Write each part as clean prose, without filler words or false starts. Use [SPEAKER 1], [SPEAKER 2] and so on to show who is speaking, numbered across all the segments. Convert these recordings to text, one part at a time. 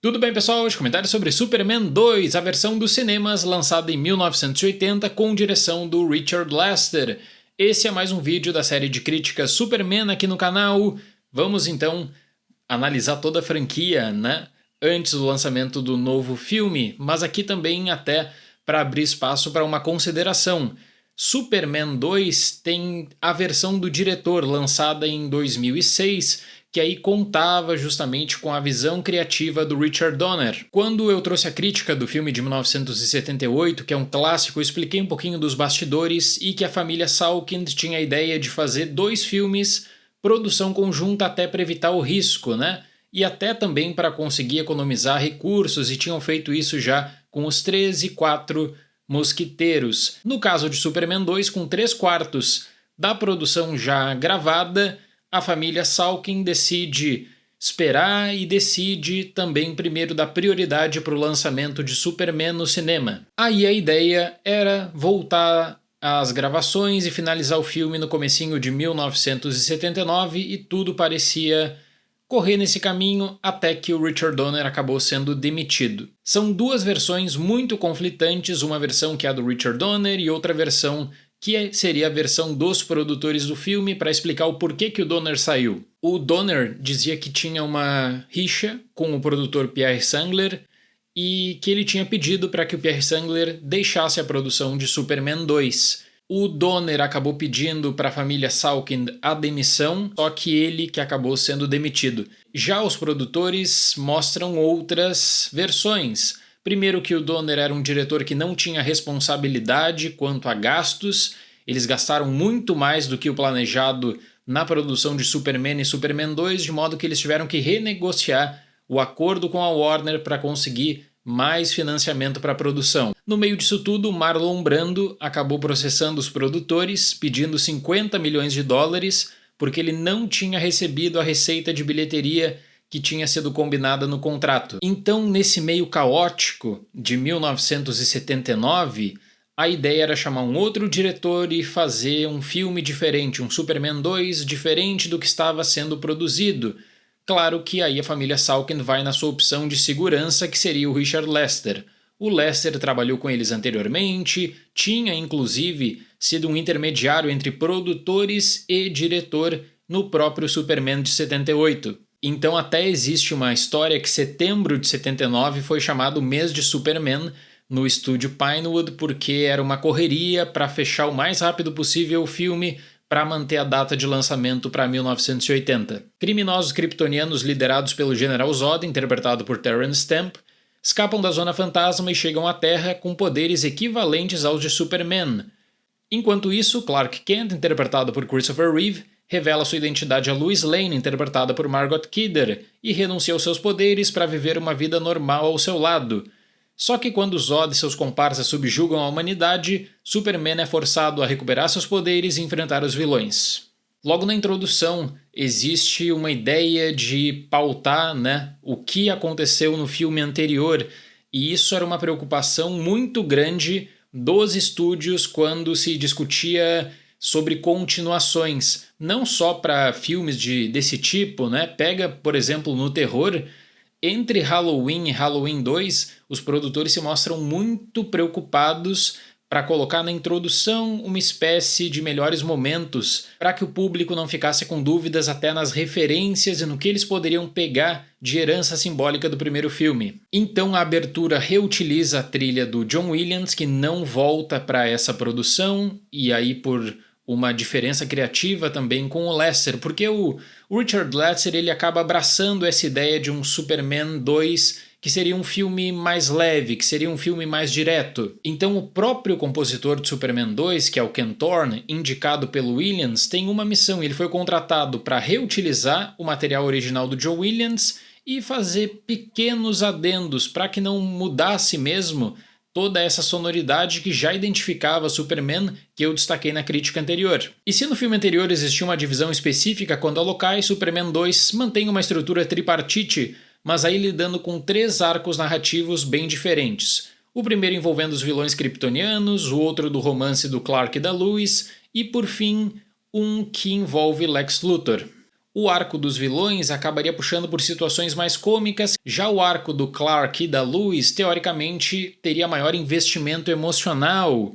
[SPEAKER 1] Tudo bem, pessoal? Hoje comentário sobre Superman 2, a versão dos cinemas lançada em 1980 com direção do Richard Lester. Esse é mais um vídeo da série de críticas Superman aqui no canal. Vamos então analisar toda a franquia, né? Antes do lançamento do novo filme, mas aqui também até para abrir espaço para uma consideração. Superman 2 tem a versão do diretor lançada em 2006, que aí contava justamente com a visão criativa do Richard Donner. Quando eu trouxe a crítica do filme de 1978, que é um clássico, eu expliquei um pouquinho dos bastidores e que a família Salkind tinha a ideia de fazer 2 filmes, produção conjunta até para evitar o risco, né? E até também para conseguir economizar recursos, e tinham feito isso já com os 3 e 4 Mosquiteiros. No caso de Superman 2, com 3/4 da produção já gravada, a família Salkind decide esperar e decide também primeiro dar prioridade para o lançamento de Superman no cinema. Aí a ideia era voltar às gravações e finalizar o filme no comecinho de 1979 e tudo parecia correr nesse caminho até que o Richard Donner acabou sendo demitido. São 2 versões muito conflitantes, uma versão que é a do Richard Donner e outra versão que seria a versão dos produtores do filme, para explicar o porquê que o Donner saiu. O Donner dizia que tinha uma rixa com o produtor Pierre Sangler e que ele tinha pedido para que o Pierre Sangler deixasse a produção de Superman 2. O Donner acabou pedindo para a família Salkind a demissão, só que ele que acabou sendo demitido. Já os produtores mostram outras versões. Primeiro, que o Donner era um diretor que não tinha responsabilidade quanto a gastos, eles gastaram muito mais do que o planejado na produção de Superman e Superman 2, de modo que eles tiveram que renegociar o acordo com a Warner para conseguir mais financiamento para a produção. No meio disso tudo, Marlon Brando acabou processando os produtores, pedindo 50 milhões de dólares, porque ele não tinha recebido a receita de bilheteria que tinha sido combinada no contrato. Então, nesse meio caótico de 1979, a ideia era chamar um outro diretor e fazer um filme diferente, um Superman 2 diferente do que estava sendo produzido. Claro que aí a família Salkind vai na sua opção de segurança, que seria o Richard Lester. O Lester trabalhou com eles anteriormente, tinha inclusive sido um intermediário entre produtores e diretor no próprio Superman de 78. Então até existe uma história que setembro de 79 foi chamado mês de Superman no estúdio Pinewood, porque era uma correria para fechar o mais rápido possível o filme para manter a data de lançamento para 1980. Criminosos kryptonianos liderados pelo General Zod, interpretado por Terrence Stamp, escapam da Zona Fantasma e chegam à Terra com poderes equivalentes aos de Superman. Enquanto isso, Clark Kent, interpretado por Christopher Reeve, revela sua identidade a Lois Lane, interpretada por Margot Kidder, e renuncia aos seus poderes para viver uma vida normal ao seu lado. Só que quando Zod e seus comparsas subjugam a humanidade, Superman é forçado a recuperar seus poderes e enfrentar os vilões. Logo na introdução, existe uma ideia de pautar, o que aconteceu no filme anterior, e isso era uma preocupação muito grande dos estúdios quando se discutia sobre continuações, não só para filmes desse tipo, Pega, por exemplo, no terror. Entre Halloween e Halloween 2, os produtores se mostram muito preocupados para colocar na introdução uma espécie de melhores momentos, para que o público não ficasse com dúvidas até nas referências e no que eles poderiam pegar de herança simbólica do primeiro filme. Então a abertura reutiliza a trilha do John Williams, que não volta para essa produção, e aí por uma diferença criativa também com o Lester, porque o Richard Lester ele acaba abraçando essa ideia de um Superman 2 que seria um filme mais leve, que seria um filme mais direto. Então o próprio compositor de Superman 2, que é o Ken Thorne, indicado pelo Williams, tem uma missão. Ele foi contratado para reutilizar o material original do John Williams e fazer pequenos adendos para que não mudasse mesmo toda essa sonoridade que já identificava Superman, que eu destaquei na crítica anterior. E se no filme anterior existia uma divisão específica quanto a locais, Superman 2 mantém uma estrutura tripartite, mas aí lidando com 3 arcos narrativos bem diferentes. O primeiro envolvendo os vilões kryptonianos, o outro do romance do Clark e da Lois, e por fim, um que envolve Lex Luthor. O arco dos vilões acabaria puxando por situações mais cômicas, já o arco do Clark e da Lois, teoricamente, teria maior investimento emocional,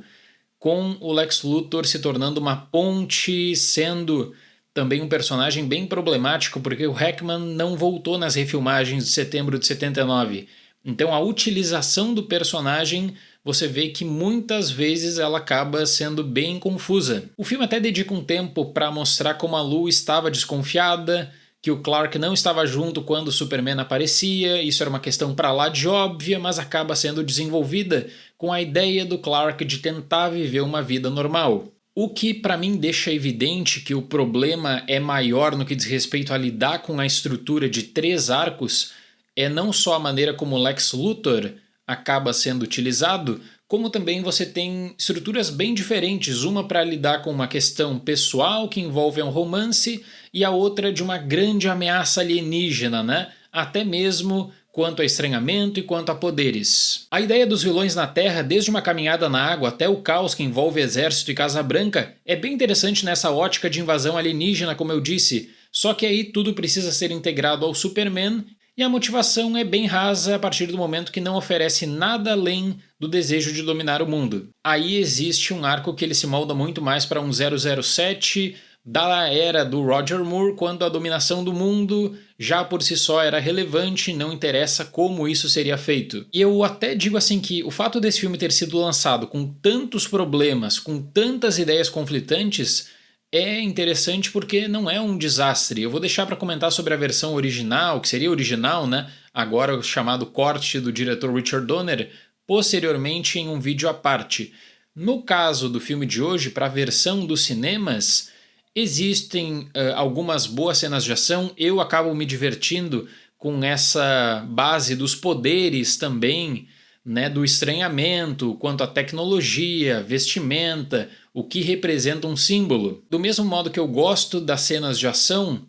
[SPEAKER 1] com o Lex Luthor se tornando uma ponte, sendo também um personagem bem problemático, porque o Hackman não voltou nas refilmagens de setembro de 79. Então a utilização do personagem, você vê que muitas vezes ela acaba sendo bem confusa. O filme até dedica um tempo para mostrar como a Lu estava desconfiada, que o Clark não estava junto quando o Superman aparecia, isso era uma questão para lá de óbvia, mas acaba sendo desenvolvida com a ideia do Clark de tentar viver uma vida normal. O que para mim deixa evidente que o problema é maior no que diz respeito a lidar com a estrutura de 3 arcos é não só a maneira como Lex Luthor acaba sendo utilizado, como também você tem estruturas bem diferentes, uma para lidar com uma questão pessoal que envolve um romance e a outra de uma grande ameaça alienígena, né? Até mesmo quanto a estranhamento e quanto a poderes. A ideia dos vilões na Terra, desde uma caminhada na água até o caos que envolve Exército e Casa Branca, é bem interessante nessa ótica de invasão alienígena, como eu disse, só que aí tudo precisa ser integrado ao Superman e a motivação é bem rasa a partir do momento que não oferece nada além do desejo de dominar o mundo. Aí existe um arco que ele se molda muito mais para um 007 da era do Roger Moore, quando a dominação do mundo já por si só era relevante, não interessa como isso seria feito. E eu até digo assim que o fato desse filme ter sido lançado com tantos problemas, com tantas ideias conflitantes, é interessante porque não é um desastre. Eu vou deixar para comentar sobre a versão original, que seria original, né? Agora o chamado corte do diretor Richard Donner, posteriormente em um vídeo à parte. No caso do filme de hoje, para a versão dos cinemas, existem algumas boas cenas de ação. Eu acabo me divertindo com essa base dos poderes também, né, do estranhamento, quanto à tecnologia, vestimenta, o que representa um símbolo. Do mesmo modo que eu gosto das cenas de ação,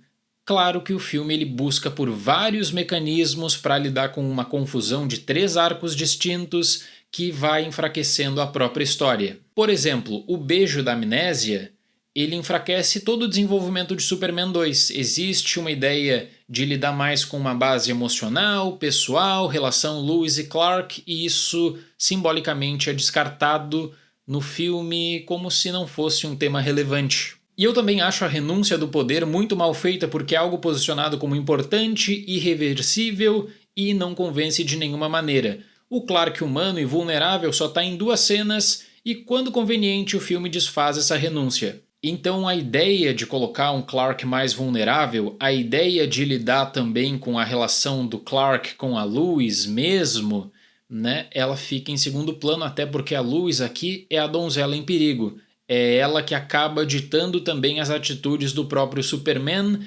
[SPEAKER 1] claro que o filme ele busca por vários mecanismos para lidar com uma confusão de 3 arcos distintos que vai enfraquecendo a própria história. Por exemplo, o beijo da amnésia, ele enfraquece todo o desenvolvimento de Superman 2. Existe uma ideia de lidar mais com uma base emocional, pessoal, relação Lois e Clark, e isso simbolicamente é descartado no filme como se não fosse um tema relevante. E eu também acho a renúncia do poder muito mal feita porque é algo posicionado como importante, irreversível e não convence de nenhuma maneira. O Clark humano e vulnerável só está em 2 cenas e quando conveniente o filme desfaz essa renúncia. Então a ideia de colocar um Clark mais vulnerável, a ideia de lidar também com a relação do Clark com a Lois mesmo, né, ela fica em segundo plano, até porque a Lois aqui é a donzela em perigo. É ela que acaba ditando também as atitudes do próprio Superman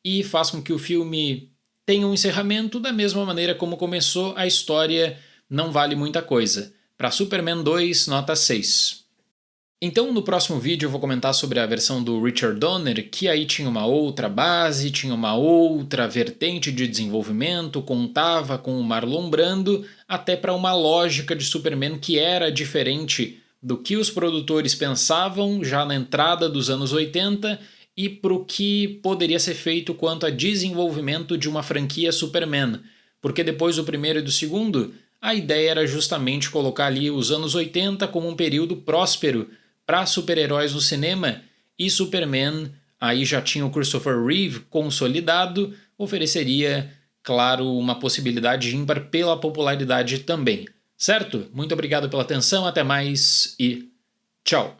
[SPEAKER 1] e faz com que o filme tenha um encerramento da mesma maneira como começou. A história não vale muita coisa. Para Superman 2, nota 6. Então no próximo vídeo eu vou comentar sobre a versão do Richard Donner, que aí tinha uma outra base, tinha uma outra vertente de desenvolvimento, contava com o Marlon Brando, até para uma lógica de Superman que era diferente do que os produtores pensavam já na entrada dos anos 80 e para o que poderia ser feito quanto a desenvolvimento de uma franquia Superman, porque depois do primeiro e do segundo, a ideia era justamente colocar ali os anos 80 como um período próspero para super-heróis no cinema, e Superman, aí já tinha o Christopher Reeve consolidado, ofereceria, claro, uma possibilidade ímpar pela popularidade também. Certo? Muito obrigado pela atenção, até mais e tchau!